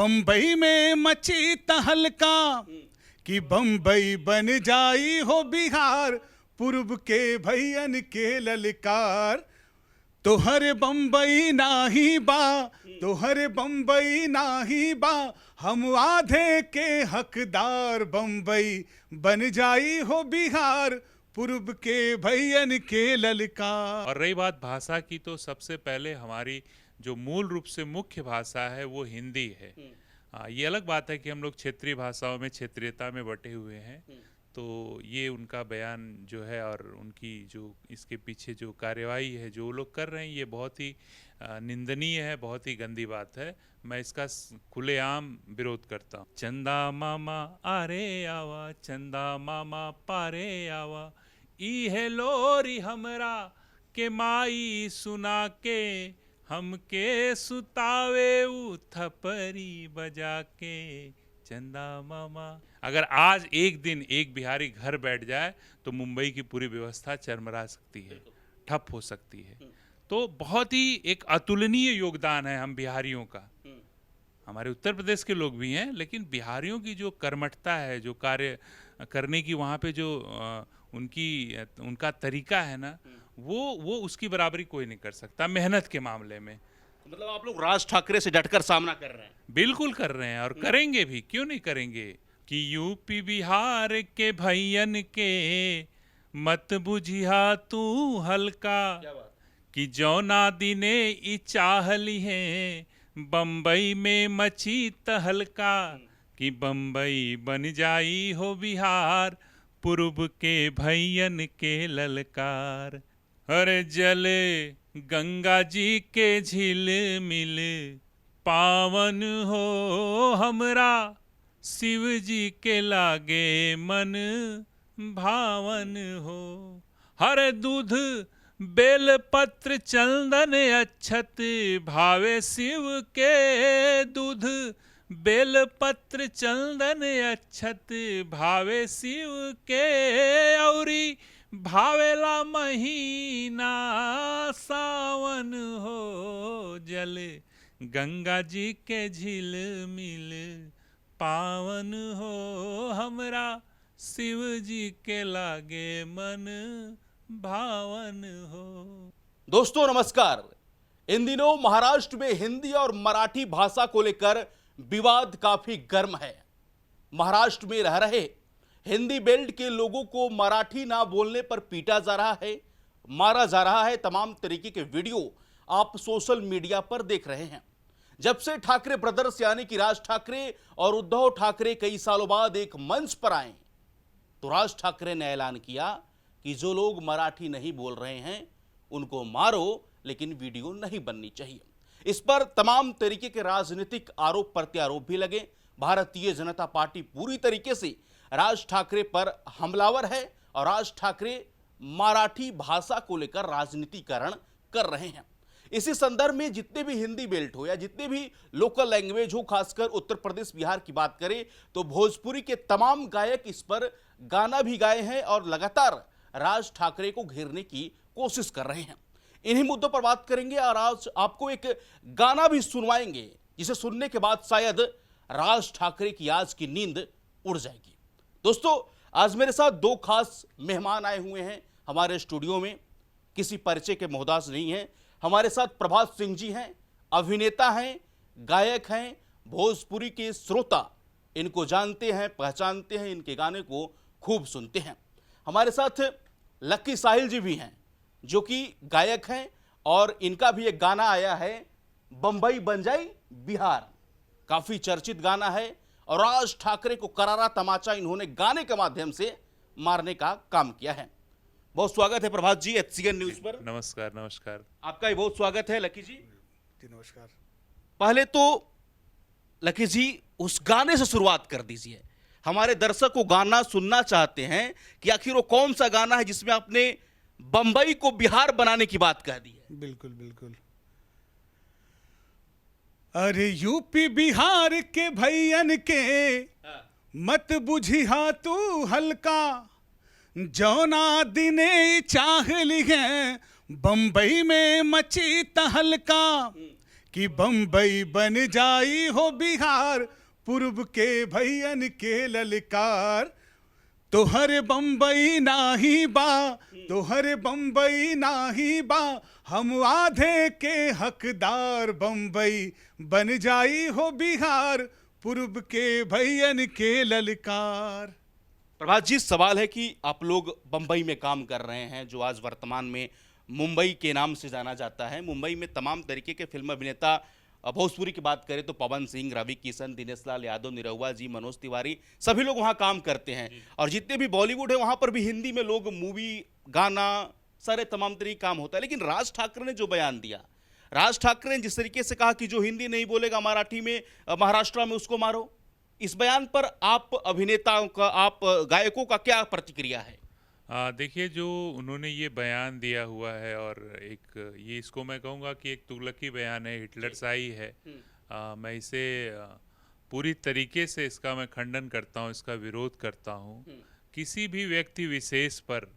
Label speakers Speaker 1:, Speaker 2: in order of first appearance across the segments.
Speaker 1: बम्बई में मची तहलका कि बम्बई बन जाई हो बिहार, पूर्व के भैयन के ललकार। तोहर बम्बई नाही बा, तोहर बम्बई नाही बा, हम आधे के हकदार। बम्बई बन जाई हो बिहार, पूर्व के भैयन के ललकार।
Speaker 2: और रही बात भाषा की, तो सबसे पहले हमारी जो मूल रूप से मुख्य भाषा है वो हिंदी है। ये अलग बात है कि हम लोग क्षेत्रीय भाषाओं में क्षेत्रीयता में बटे हुए हैं, तो ये उनका बयान जो है और उनकी जो इसके पीछे जो कार्यवाही है जो लोग कर रहे हैं, ये बहुत ही निंदनीय है, बहुत ही गंदी बात है। मैं इसका खुलेआम विरोध करता हूँ। चंदा मामा आरे आवा, चंदा मामा पारे आवा, ई है लोरी हमरा के माई सुना के, हमके सुतावे उ थपरी बजा के, चंदा मामा। अगर आज एक दिन एक बिहारी घर बैठ जाए तो मुंबई की पूरी व्यवस्था चरमरा सकती है, ठप हो सकती है। तो बहुत ही एक अतुलनीय योगदान है हम बिहारियों का। हमारे उत्तर प्रदेश के लोग भी हैं, लेकिन बिहारियों की जो कर्मठता है, जो कार्य करने की वहाँ पे जो उनका तरीका है ना, वो उसकी बराबरी कोई नहीं कर सकता मेहनत के मामले में।
Speaker 3: मतलब आप लोग राज ठाकरे से डटकर सामना कर रहे हैं?
Speaker 2: बिल्कुल कर रहे हैं और करेंगे भी, क्यों नहीं करेंगे। कि यूपी बिहार के भैयन के मत बुझिया तू हल्का, कि जौना दिने ई चाहली है बम्बई में मची तहलका, कि बम्बई बन जाई हो बिहार, पूर्व के भैयन के ललकार। अरे जले गंगा जी के झील मिल पावन हो हमरा, शिव जी के लागे मन भावन हो। हर दूध बेल पत्र चंदन अक्षत, भावे शिव के दूध बेल पत्र चंदन अक्षत, भावे शिव के। औरी भावेला महीना सावन हो, जल गंगा जी के झील मिल पावन हो हमरा, शिव जी के लागे मन भावन हो।
Speaker 3: दोस्तों नमस्कार। इन दिनों महाराष्ट्र में हिंदी और मराठी भाषा को लेकर विवाद काफी गर्म है। महाराष्ट्र में रह रहे हिंदी बेल्ट के लोगों को मराठी ना बोलने पर पीटा जा रहा है, मारा जा रहा है। तमाम तरीके के वीडियो आप सोशल मीडिया पर देख रहे हैं। जब से ठाकरे ब्रदर्स यानी कि राज ठाकरे और उद्धव ठाकरे कई सालों बाद एक मंच पर आए, तो राज ठाकरे ने ऐलान किया कि जो लोग मराठी नहीं बोल रहे हैं उनको मारो, लेकिन वीडियो नहीं बननी चाहिए। इस पर तमाम तरीके के राजनीतिक आरोप प्रत्यारोप भी लगे। भारतीय जनता पार्टी पूरी तरीके से राज ठाकरे पर हमलावर है और राज ठाकरे मराठी भाषा को लेकर राजनीतिकरण कर रहे हैं। इसी संदर्भ में जितने भी हिंदी बेल्ट हो या जितने भी लोकल लैंग्वेज हो, खासकर उत्तर प्रदेश बिहार की बात करें तो भोजपुरी के तमाम गायक इस पर गाना भी गाए हैं और लगातार राज ठाकरे को घेरने की कोशिश कर रहे हैं। इन्हीं मुद्दों पर बात करेंगे और आज आपको एक गाना भी सुनवाएंगे जिसे सुनने के बाद शायद राज ठाकरे की आज की नींद उड़ जाएगी। दोस्तों आज मेरे साथ दो खास मेहमान आए हुए हैं हमारे स्टूडियो में, किसी परिचय के मोहताज नहीं हैं। हमारे साथ प्रभात सिंह जी हैं, अभिनेता हैं, गायक हैं, भोजपुरी के श्रोता इनको जानते हैं, पहचानते हैं, इनके गाने को खूब सुनते हैं। हमारे साथ लक्की साहिल जी भी हैं जो कि गायक हैं और इनका भी एक गाना आया है बम्बई बन जाई बिहार, काफी चर्चित गाना है और राज ठाकरे को करारा तमाचा इन्होंने गाने के माध्यम से मारने का काम किया है। बहुत स्वागत है प्रभात जी HCN न्यूज पर।
Speaker 2: नमस्कार। नमस्कार।
Speaker 3: आपका भी बहुत स्वागत है लकी जी।
Speaker 1: नमस्कार।
Speaker 3: पहले तो लकी जी उस गाने से शुरुआत कर दीजिए। हमारे दर्शक को गाना सुनना चाहते हैं कि आखिर वो कौन सा गाना है जिसमें आपने बंबई को बिहार बनाने की बात कह दी है।
Speaker 1: बिल्कुल बिल्कुल। अरे यूपी बिहार के भैयन के मत बुझिया तू हल्का, जौना दिने चाहली है बम्बई में मची तहलका, कि बम्बई बन जाई हो बिहार, पूर्व के भैयन के ललकार। तोहर बम्बई नाही बा, तोहर बम्बई नाही बा, हम आधे के हकदार। बम्बई बन जाई हो बिहार, पूर्व के भैयन के ललकार।
Speaker 3: प्रभात जी, सवाल है कि आप लोग बंबई में काम कर रहे हैं, जो आज वर्तमान में मुंबई के नाम से जाना जाता है। मुंबई में तमाम तरीके के फिल्म अभिनेता, भोजपुरी की बात करें तो पवन सिंह, रवि किशन, दिनेश लाल यादव, निरहुआ जी, मनोज तिवारी, सभी लोग वहाँ काम करते हैं। और जितने भी बॉलीवुड है वहाँ पर भी हिंदी में लोग मूवी, गाना, सारे तमाम तरीके काम होता है। लेकिन राज ठाकरे ने जो बयान दिया, राज ठाकरे ने जिस तरीके से कहा कि जो हिंदी नहीं बोलेगा मराठी में, महाराष्ट्र में उसको मारो, इस बयान पर आप अभिनेताओं का, आप गायकों का क्या प्रतिक्रिया है?
Speaker 2: देखिए, जो उन्होंने ये बयान दिया हुआ है, और एक ये इसको मैं कहूँगा कि एक तुगलकी बयान है, हिटलर शाही है। मैं इसे पूरी तरीके से इसका मैं खंडन करता हूँ, इसका विरोध करता हूँ। किसी भी व्यक्ति विशेष पर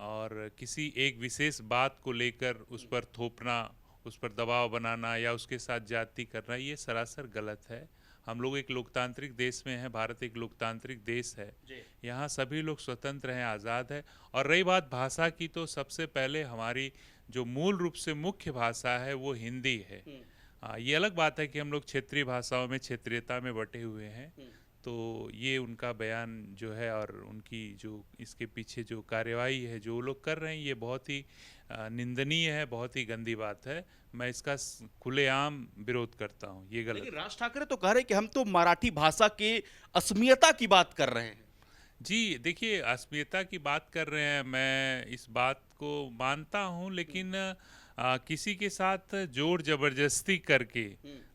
Speaker 2: और किसी एक विशेष बात को लेकर उस पर थोपना, उस पर दबाव बनाना या उसके साथ जाति करना, ये सरासर गलत है। हम लोग एक लोकतांत्रिक देश में हैं, भारत एक लोकतांत्रिक देश है, यहाँ सभी लोग स्वतंत्र हैं, आज़ाद है। और रही बात भाषा की, तो सबसे पहले हमारी जो मूल रूप से मुख्य भाषा है वो हिंदी है। ये अलग बात है कि हम लोग क्षेत्रीय भाषाओं में, क्षेत्रीयता में बटे हुए हैं। तो ये उनका बयान जो है और उनकी जो इसके पीछे जो कार्यवाही है जो लोग कर रहे हैं, ये बहुत ही निंदनीय है, बहुत ही गंदी बात है। मैं इसका खुलेआम विरोध करता हूँ, ये गलत।
Speaker 3: लेकिन राज ठाकरे तो कह रहे हैं कि हम तो मराठी भाषा के अस्मियता की बात कर रहे हैं।
Speaker 2: जी देखिए, अस्मियता की बात कर रहे हैं, मैं इस बात को मानता हूँ, लेकिन किसी के साथ जोर जबरदस्ती करके,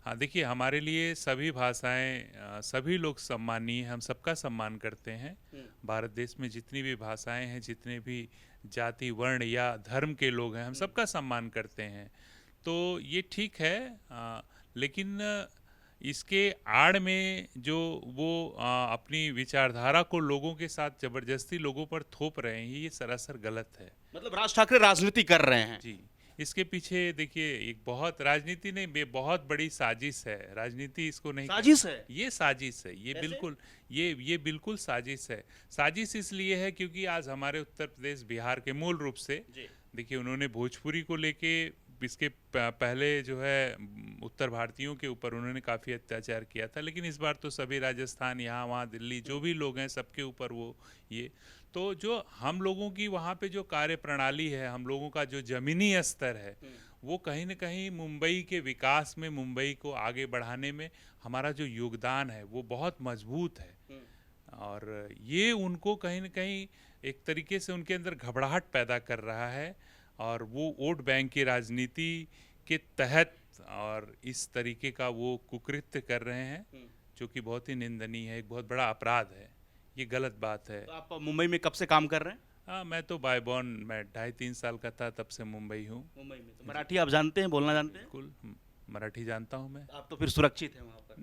Speaker 2: हाँ देखिए, हमारे लिए सभी भाषाएं, सभी लोग सम्मानीय हैं, हम सबका सम्मान करते हैं। भारत देश में जितनी भी भाषाएं हैं, जितने भी जाति, वर्ण या धर्म के लोग हैं, हम सबका सम्मान करते हैं। तो ये ठीक है, लेकिन इसके आड़ में जो वो अपनी विचारधारा को लोगों के साथ जबरदस्ती लोगों पर थोप रहे हैं, ये सरासर गलत है।
Speaker 3: मतलब राज ठाकरे राजनीति कर रहे हैं।
Speaker 2: जी, इसके पीछे देखिए एक बहुत राजनीति नहीं, बहुत बड़ी साजिश है। राजनीति इसको नहीं,
Speaker 3: साजिश है,
Speaker 2: ये साजिश है, ये बिल्कुल, ये बिल्कुल साजिश है। साजिश इसलिए है क्योंकि आज हमारे उत्तर प्रदेश, बिहार के मूल रूप से, देखिए, उन्होंने भोजपुरी को लेके, इसके पहले जो है उत्तर भारतीयों के ऊपर उन्होंने काफ़ी अत्याचार किया था, लेकिन इस बार तो सभी राजस्थान, यहाँ वहाँ दिल्ली, जो भी लोग हैं सबके ऊपर वो ये, तो जो हम लोगों की वहाँ पे जो कार्य प्रणाली है, हम लोगों का जो ज़मीनी स्तर है, वो कहीं ना कहीं मुंबई के विकास में, मुंबई को आगे बढ़ाने में हमारा जो योगदान है वो बहुत मजबूत है। और ये उनको कहीं ना कहीं एक तरीके से उनके अंदर घबराहट पैदा कर रहा है, और वो वोट बैंक की राजनीति के तहत और इस तरीके का वो कुकृत्य कर रहे हैं, जो कि बहुत ही निंदनीय है, एक बहुत बड़ा अपराध है, ये गलत बात है।
Speaker 3: तो आप मुंबई में कब से काम कर रहे हैं?
Speaker 2: हाँ, मैं तो बाय बॉर्न, मैं 2.5-3 साल का था तब से मुंबई हूँ।
Speaker 3: मुंबई में तो मराठी आप जानते हैं, बोलना जानते हैं?
Speaker 2: बिल्कुल, मराठी जानता हूँ मैं।
Speaker 3: आप तो फिर सुरक्षित हैं वहाँ पर।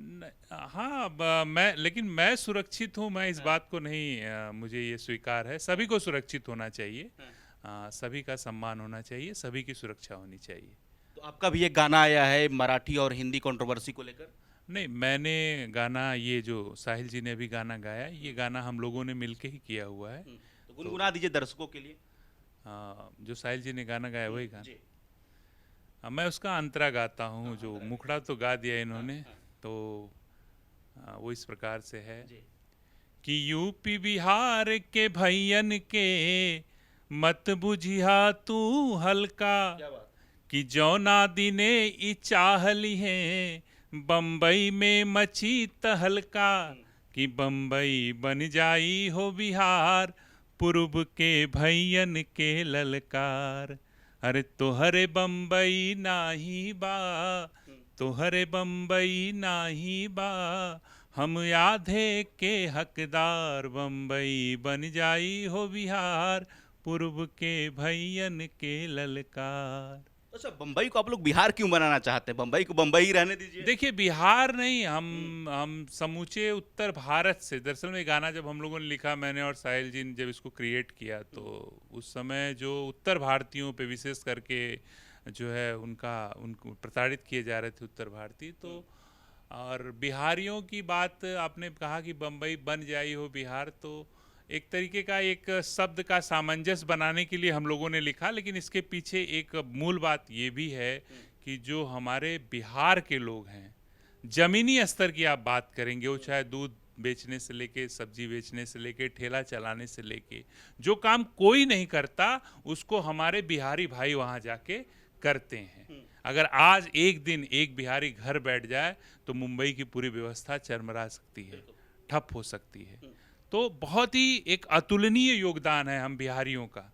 Speaker 2: हाँ, लेकिन मैं सुरक्षित हूँ, मैं इस बात को नहीं, मुझे ये स्वीकार है, सभी को सुरक्षित होना चाहिए, सभी का सम्मान होना चाहिए, सभी की सुरक्षा होनी चाहिए।
Speaker 3: तो आपका भी एक गाना आया है मराठी और हिंदी कंट्रोवर्सी को लेकर?
Speaker 2: नहीं, मैंने गाना, ये जो साहिल जी ने भी गाना गाया, ये गाना हम लोगों ने मिलके ही किया हुआ है।
Speaker 3: तो गुनगुना दीजिए दर्शकों के लिए।
Speaker 2: जो साहिल जी ने गाना गाया वही गाना, मैं उसका अंतरा गाता हूँ, जो मुखड़ा तो गा दिया इन्होंने, तो वो इस प्रकार से है कि यूपी बिहार के भैयन के मत बुझिया तू हल्का, कि जौना दिने ई चाहली है बम्बई में मची तहलका, कि बम्बई बन जाई हो बिहार, पूर्व के भैयन के ललकार। अरे तोहरे बम्बई नाही बा, तोहरे बम्बई नाही बा, हम आधे के हकदार, बम्बई बन जाई हो बिहार, पूर्व के भैयन के ललकार।
Speaker 3: अच्छा, बम्बई को आप लोग बिहार क्यों बनाना चाहते हैं? बम्बई को बम्बई ही रहने दीजिए।
Speaker 2: देखिए, बिहार नहीं, हम समूचे उत्तर भारत से, दरअसल में गाना जब हम लोगों ने लिखा, मैंने और साहिल जी ने जब इसको क्रिएट किया, तो उस समय जो उत्तर भारतीयों पे, विशेष करके जो है उनको प्रताड़ित किए जा रहे थे उत्तर भारतीय। तो और बिहारियों की बात आपने कहा कि बम्बई बन जाई हो बिहार, तो एक तरीके का एक शब्द का सामंजस्य बनाने के लिए हम लोगों ने लिखा, लेकिन इसके पीछे एक मूल बात ये भी है कि जो हमारे बिहार के लोग हैं, ज़मीनी स्तर की आप बात करेंगे, वो चाहे दूध बेचने से लेके, सब्जी बेचने से लेके, ठेला चलाने से लेके, जो काम कोई नहीं करता उसको हमारे बिहारी भाई वहाँ जाके करते हैं। अगर आज एक दिन एक बिहारी घर बैठ जाए तो मुंबई की पूरी व्यवस्था चरमरा सकती है, ठप हो सकती है। तो बहुत ही एक अतुलनीय योगदान है हम बिहारियों का।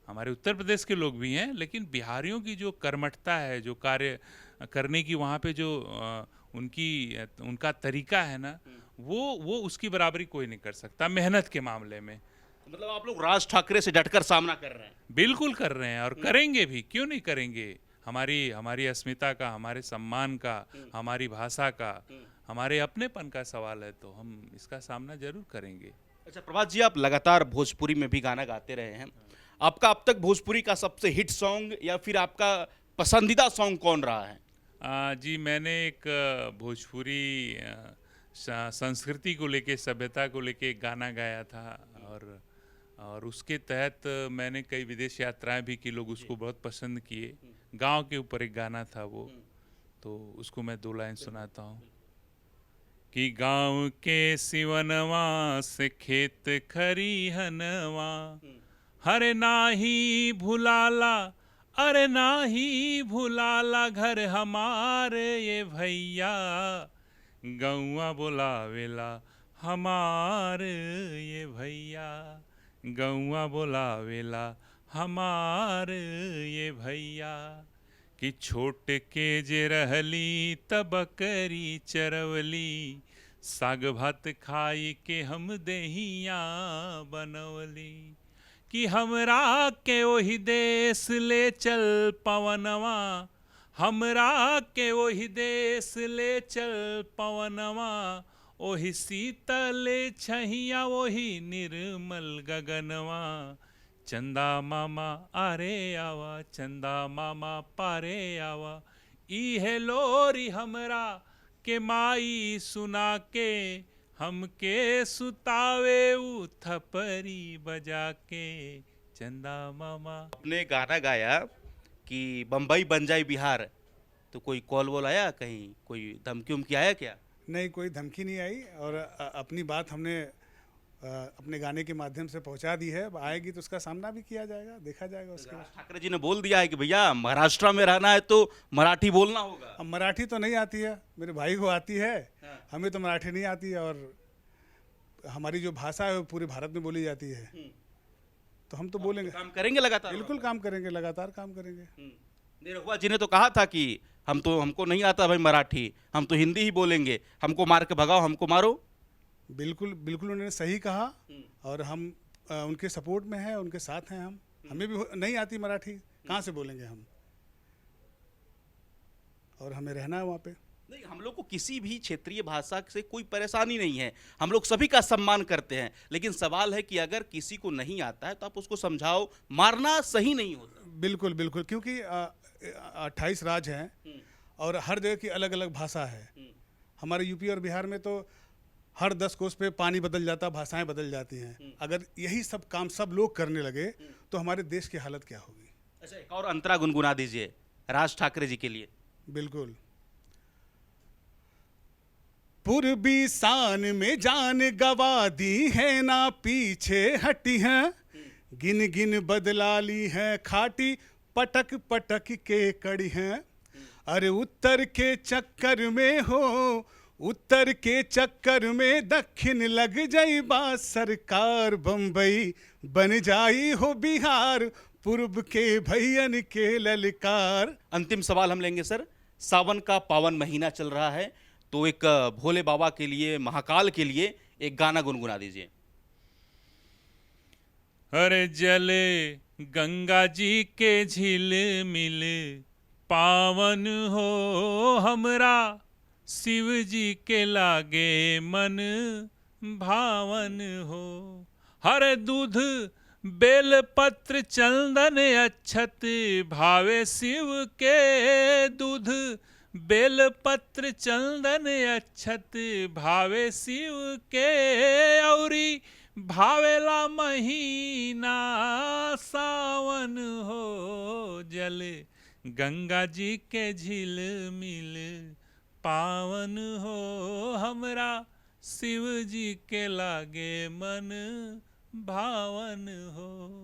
Speaker 2: हमारे उत्तर प्रदेश के लोग भी हैं, लेकिन बिहारियों की जो कर्मठता है, जो कार्य करने की वहाँ पे जो उनका तरीका है ना, वो उसकी बराबरी कोई नहीं कर सकता मेहनत के मामले में।
Speaker 3: मतलब आप लोग राज ठाकरे से डटकर सामना कर रहे हैं?
Speaker 2: बिल्कुल कर रहे हैं और करेंगे भी, क्यों नहीं करेंगे। हमारी अस्मिता का, हमारे सम्मान का, हमारी भाषा का, हमारे अपनेपन का सवाल है, तो हम इसका सामना जरूर करेंगे।
Speaker 3: अच्छा प्रभात जी, आप लगातार भोजपुरी में भी गाना गाते रहे हैं, आपका अब तक भोजपुरी का सबसे हिट सॉन्ग या फिर आपका पसंदीदा सॉन्ग कौन रहा है?
Speaker 2: जी, मैंने एक भोजपुरी संस्कृति को लेके, सभ्यता को लेके एक गाना गाया था, और उसके तहत मैंने कई विदेश यात्राएं भी की, लोग उसको बहुत पसंद किए। गांव के ऊपर एक गाना था वो, तो उसको मैं 2 लाइन सुनाता हूँ कि गांव के सिवनवा से खेत खरिहनवा, हरे नाही भुलाला, अरे नाही भुलाला घर हमारे ये भैया, गौआ बोलावेला हमारे ये भैया, गौआ बोलावेला हमारे ये भैया, कि छोट के जे रहली तबकरी चरवली, साग भात खाई के हम देहिया बनवली, कि हमरा के ओही देश ले चल पवनवा, हमरा के ओही देश ले चल पवनवा, ओही शीतल छहिया ओही निर्मल गगनवा, चंदा मामा आरे आवा, चंदा मामा पारे आवा, इहे लोरी हमरा के माई सुना के, हमके सुतावे उ थपरी बजा के, चंदा मामा।
Speaker 3: आपने गाना गाया कि बम्बई बन जाए बिहार, तो कोई कॉल वॉल आया कहीं, कोई धमकी उमकी आया क्या?
Speaker 1: नहीं, कोई धमकी नहीं आई, और अपनी बात हमने अपने गाने के माध्यम से पहुंचा दी है। आएगी तो उसका सामना भी किया जाएगा, देखा जाएगा उसके बाद।
Speaker 3: ठाकरे जी ने बोल दिया है कि भैया महाराष्ट्र में रहना है तो मराठी बोलना होगा।
Speaker 1: अब मराठी तो नहीं आती है, मेरे भाई को आती है, हमें तो मराठी नहीं आती है, और हमारी जो भाषा है वो पूरे भारत में बोली जाती है, तो हम तो बोलेंगे।
Speaker 3: काम करेंगे लगातार?
Speaker 1: बिल्कुल काम करेंगे, लगातार काम करेंगे।
Speaker 3: निरहुआ जी ने तो कहा था कि हमको नहीं आता भाई मराठी, हम तो हिंदी ही बोलेंगे, हमको मार के भगाओ, हमको मारो।
Speaker 1: बिल्कुल बिल्कुल उन्होंने सही कहा, और हम उनके सपोर्ट में हैं, उनके साथ हैं। हमें भी नहीं आती मराठी, कहाँ से बोलेंगे हम, और हमें रहना है वहाँ पे।
Speaker 3: नहीं, हम लोग को किसी भी क्षेत्रीय भाषा से कोई परेशानी नहीं है, हम लोग सभी का सम्मान करते हैं, लेकिन सवाल है कि अगर किसी को नहीं आता है तो आप उसको समझाओ, मारना सही नहीं होता।
Speaker 1: बिल्कुल बिल्कुल, क्योंकि 28 राज्य हैं और हर जगह की अलग अलग भाषा है। हमारे यूपी और बिहार में तो हर 10 कोस पे पानी बदल जाता, भाषाएं बदल जाती हैं। अगर यही सब काम सब लोग करने लगे तो हमारे देश की हालत क्या होगी।
Speaker 3: अच्छा, एक और अंतरा गुनगुना दीजिए राज ठाकरे जी के लिए।
Speaker 1: बिल्कुल। पूर्वी शान में जान गवा दी है, ना पीछे हटी है, गिन गिन बदला ली है, खाटी पटक पटक के कड़ी है। अरे उत्तर के चक्कर में हो, उत्तर के चक्कर में दक्षिण लग जाई बा सरकार, बम्बई बन जाई हो बिहार, पूर्व के भैयन के ललकार।
Speaker 3: अंतिम सवाल हम लेंगे सर, सावन का पावन महीना चल रहा है, तो एक भोले बाबा के लिए, महाकाल के लिए एक गाना गुनगुना दीजिए।
Speaker 2: अरे जले गंगा जी के झील मिल, पावन हो हमरा, शिव जी के लागे मन भावन हो। हर दूध बेलपत्र चंदन अक्षत भावे शिव के दूध। बेलपत्र चंदन अक्षत भावे शिव के औरी भावेला महीना सावन हो। जल गंगा जी के झिलमिल पावन हो। हमरा शिव जी के लागे मन भावन हो।